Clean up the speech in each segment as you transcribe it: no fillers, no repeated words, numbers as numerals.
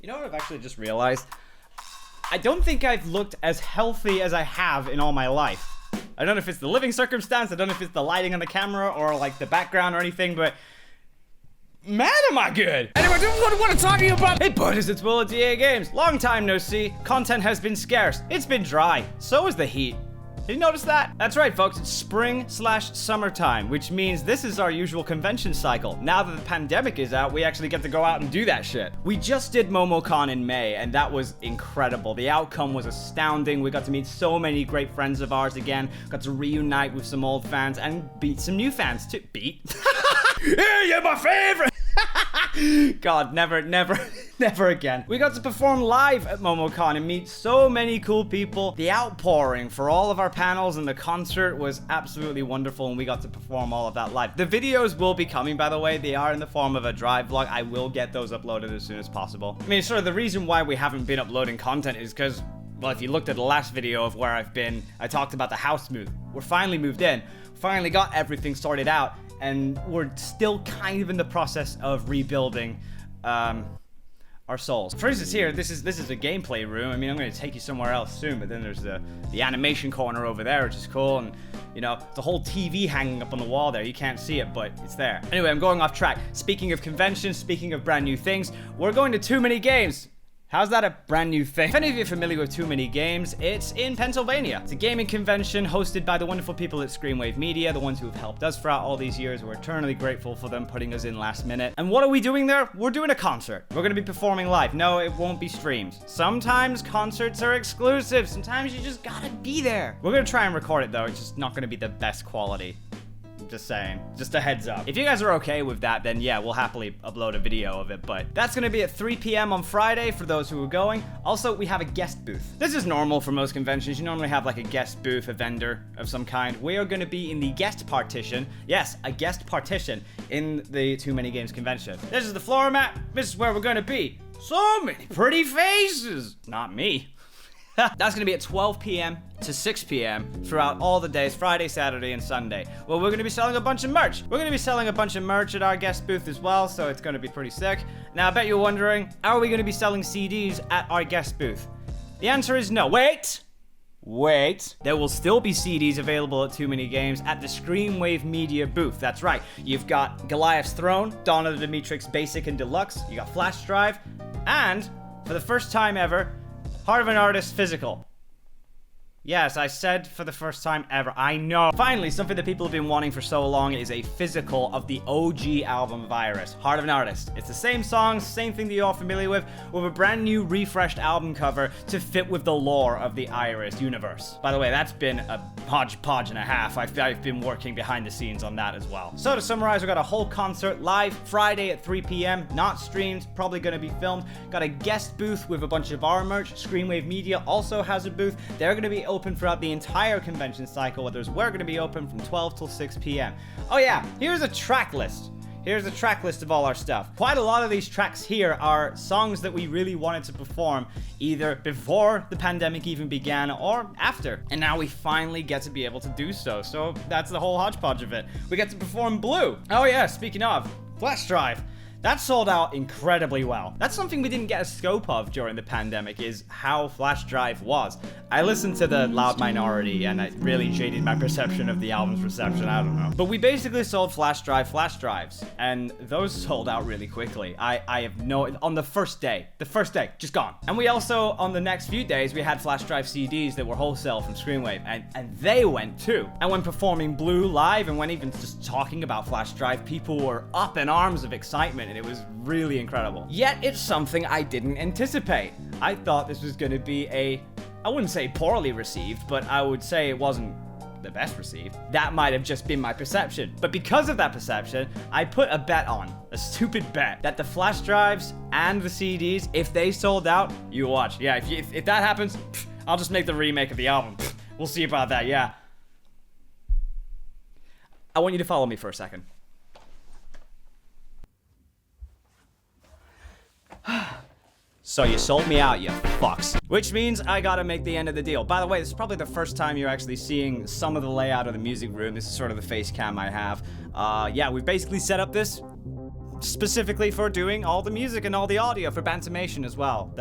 You know what I've actually just realized? I don't think I've looked as healthy as I have in all my life. I don't know if it's the living circumstance, I don't know if it's the lighting on the camera or like the background or anything, but man, am I good! Anyway, what I want to talk to you about. Hey buddies, it's Will at DAGames. Long time no see. Content has been scarce. It's been dry. So is the heat. Did you notice that? That's right, folks. It's spring/summertime, which means this is our usual convention cycle. Now that the pandemic is out, we actually get to go out and do that shit. We just did MomoCon in May, and that was incredible. The outcome was astounding. We got to meet so many great friends of ours again. Got to reunite with some old fans and beat some new fans too. Beat? Yeah, you're my favorite! God, never again. We got to perform live at MomoCon and meet so many cool people. The outpouring for all of our panels and the concert was absolutely wonderful, and we got to perform all of that live. The videos will be coming, by the way. They are in the form of a drive vlog. I will get those uploaded as soon as possible. I mean, sort of the reason why we haven't been uploading content is because, well, if you looked at the last video of where I've been, I talked about the house move. We're finally moved in. Finally got everything sorted out. And we're still kind of in the process of rebuilding our souls. For instance, here, this is a gameplay room. I mean, I'm going to take you somewhere else soon, but then there's the animation corner over there, which is cool, and you know, the whole TV hanging up on the wall there. You can't see it, but it's there. Anyway, I'm going off track. Speaking of conventions, speaking of brand new things, we're going to Too Many Games. How's that a brand new thing? If any of you are familiar with Too Many Games, it's in Pennsylvania. It's a gaming convention hosted by the wonderful people at Screenwave Media, the ones who have helped us throughout all these years. We're eternally grateful for them putting us in last minute. And what are we doing there? We're doing a concert. We're going to be performing live. No, it won't be streamed. Sometimes concerts are exclusive. Sometimes you just gotta be there. We're going to try and record it though. It's just not going to be the best quality. Just saying. Just a heads up. If you guys are okay with that, then yeah, we'll happily upload a video of it, but that's gonna be at 3 p.m. on Friday for those who are going. Also, we have a guest booth. This is normal for most conventions. You normally have like a guest booth, a vendor of some kind. We are gonna be in the guest partition. Yes, a guest partition in the Too Many Games convention. This is the floor mat. This is where we're gonna be. So many pretty faces. Not me. That's gonna be at 12 p.m. to 6 p.m. throughout all the days, Friday, Saturday, and Sunday. Well, we're gonna be selling a bunch of merch. We're gonna be selling a bunch of merch at our guest booth as well, so it's gonna be pretty sick. Now, I bet you're wondering, are we gonna be selling CDs at our guest booth? The answer is no. Wait! There will still be CDs available at Too Many Games at the Screenwave Media booth. That's right. You've got Goliath's Throne, Dawn of the Dominatrix Basic and Deluxe, you got Flash Drive, and, for the first time ever, Heart of an Artist Physical. Yes, I said for the first time ever. I know. Finally, something that people have been wanting for so long is a physical of the OG album of Iris, Heart of an Artist. It's the same songs, same thing that you're all familiar with a brand new refreshed album cover to fit with the lore of the Iris universe. By the way, that's been a hodgepodge and a half. I've been working behind the scenes on that as well. So to summarize, we got a whole concert live Friday at 3 p.m. Not streamed, probably gonna be filmed. Got a guest booth with a bunch of our merch. Screenwave Media also has a booth. They're gonna be open throughout the entire convention cycle, whereas we're going to be open from 12 till 6 p.m. Oh yeah, here's a track list. Here's a track list of all our stuff. Quite a lot of these tracks here are songs that we really wanted to perform either before the pandemic even began or after. And now we finally get to be able to do so. So that's the whole hodgepodge of it. We get to perform Blue. Oh yeah, speaking of, Flash Drive. That sold out incredibly well. That's something we didn't get a scope of during the pandemic, is how Flash Drive was. I listened to the Loud Minority and it really jaded my perception of the album's reception, I don't know. But we basically sold flash drives, and those sold out really quickly. I have no, on the first day, just gone. And we also, on the next few days, we had Flash Drive CDs that were wholesale from Screenwave, and they went too. And when performing Blue live, and when even just talking about Flash Drive, people were up in arms of excitement. And it was really incredible. Yet it's something I didn't anticipate. I thought this was gonna be I wouldn't say poorly received, but I would say it wasn't the best received. That might have just been my perception. But because of that perception, I put a bet on, a stupid bet, that the flash drives and the CDs, if they sold out, you watch. Yeah, if that happens, I'll just make the remake of the album. We'll see about that, yeah. I want you to follow me for a second. So you sold me out, you fucks. Which means I gotta make the end of the deal. By the way, this is probably the first time you're actually seeing some of the layout of the music room. This is sort of the face cam I have. Yeah, we've basically set up this specifically for doing all the music and all the audio for Bantamation as well.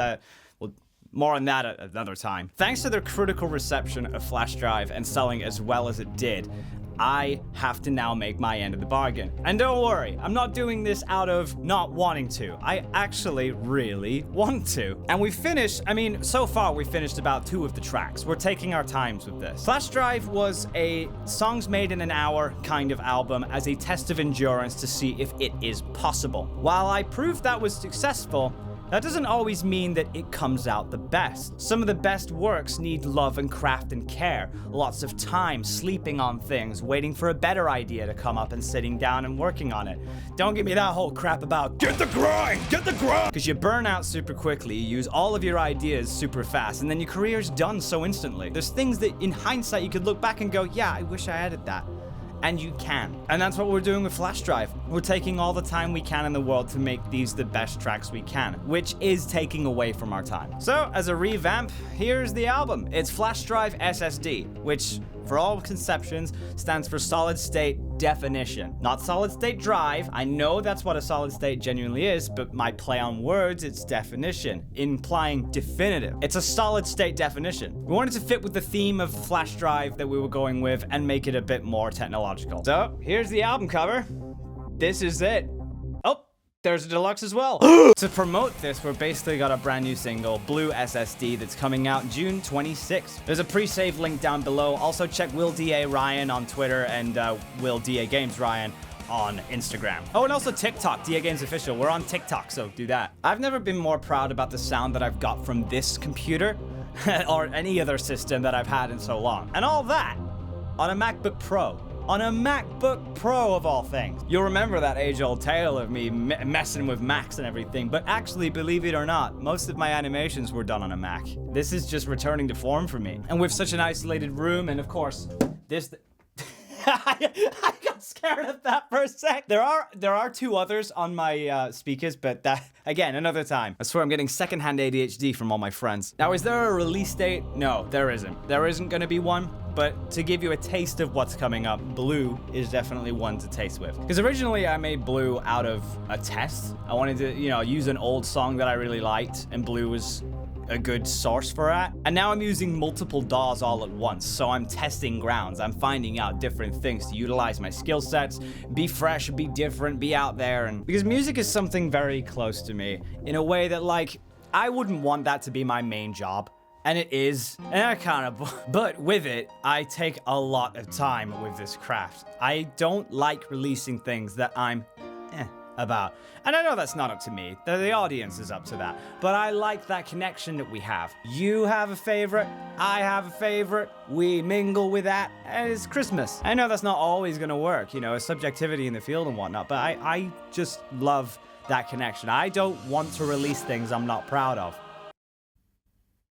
Well, more on that at another time. Thanks to their critical reception of Flash Drive and selling as well as it did, I have to now make my end of the bargain. And don't worry, I'm not doing this out of not wanting to. I actually really want to. And so far we finished about 2 of the tracks. We're taking our times with this. Flash Drive was a songs made in an hour kind of album as a test of endurance to see if it is possible. While I proved that was successful, that doesn't always mean that it comes out the best. Some of the best works need love and craft and care, lots of time sleeping on things, waiting for a better idea to come up and sitting down and working on it. Don't give me that whole crap about get the grind, because you burn out super quickly, you use all of your ideas super fast, and then your career's done so instantly. There's things that in hindsight you could look back and go, yeah, I wish I added that. And you can. And that's what we're doing with Flash Drive. We're taking all the time we can in the world to make these the best tracks we can, which is taking away from our time. So, as a revamp, here's the album. It's Flash Drive SSD, which, for all conceptions, stands for Solid State Definition. Not Solid State Drive. I know that's what a solid state genuinely is, but my play on words, it's definition, implying definitive. It's a solid state definition. We wanted to fit with the theme of Flash Drive that we were going with and make it a bit more technological. So, here's the album cover. This is it. Oh, there's a deluxe as well. To promote this, we're basically got a brand new single, Blue SSD, that's coming out June 26th. There's a pre-save link down below. Also check Will D.A. Ryan on Twitter and Will DAGames Ryan on Instagram. Oh, and also TikTok, DAGames Official. We're on TikTok, so do that. I've never been more proud about the sound that I've got from this computer or any other system that I've had in so long. And all that on a MacBook Pro. On a MacBook Pro of all things. You'll remember that age-old tale of me messing with Macs and everything, but actually, believe it or not, most of my animations were done on a Mac. This is just returning to form for me. And with such an isolated room, and of course, this... I got scared of that for a sec. There are 2 others on my speakers, but that, again, another time. I swear I'm getting secondhand ADHD from all my friends. Now, is there a release date? No, there isn't. There isn't gonna be one, but to give you a taste of what's coming up, Blue is definitely one to taste with. Because originally I made Blue out of a test. I wanted to, use an old song that I really liked, and Blue was a good source for that. And now I'm using multiple DAWs all at once, so I'm testing grounds. I'm finding out different things to utilize my skill sets, be fresh, be different, be out there. And because music is something very close to me in a way that, like, I wouldn't want that to be my main job. And it is, and I kind of, but with it, I take a lot of time with this craft. I don't like releasing things that I'm about. And I know that's not up to me. The audience is up to that. But I like that connection that we have. You have a favorite, I have a favorite, we mingle with that, and it's Christmas. I know that's not always gonna work, subjectivity in the field and whatnot, but I just love that connection. I don't want to release things I'm not proud of.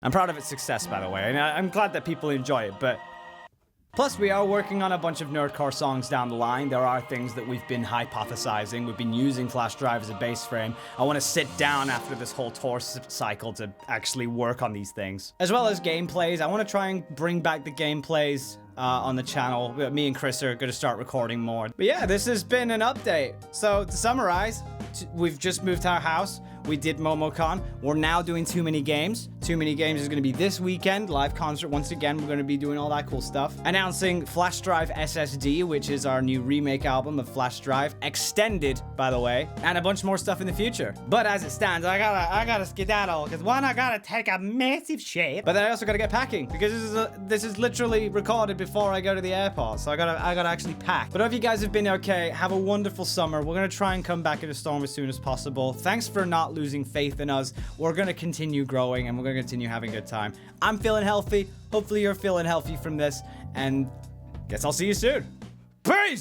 I'm proud of its success, by the way, and I'm glad that people enjoy it, but... Plus, we are working on a bunch of nerdcore songs down the line. There are things that we've been hypothesizing. We've been using Flash Drive as a base frame. I want to sit down after this whole tour cycle to actually work on these things. As well as gameplays. I want to try and bring back the gameplays on the channel. Me and Chris are going to start recording more. But yeah, this has been an update. So, to summarize, we've just moved to our house. We did MomoCon. We're now doing Too Many Games. Too Many Games is going to be this weekend. Live concert once again. We're going to be doing all that cool stuff. Announcing Flash Drive SSD, which is our new remake album of Flash Drive. Extended, by the way. And a bunch more stuff in the future. But as it stands, I gotta skedaddle. Because one, I gotta take a massive shit. But then I also gotta get packing. Because this is literally recorded before I go to the airport. So I gotta actually pack. But I hope you guys have been okay. Have a wonderful summer. We're going to try and come back in a storm as soon as possible. Thanks for not losing faith in us. We're going to continue growing and we're going to continue having a good time. I'm feeling healthy. Hopefully you're feeling healthy from this, and guess I'll see you soon. Peace!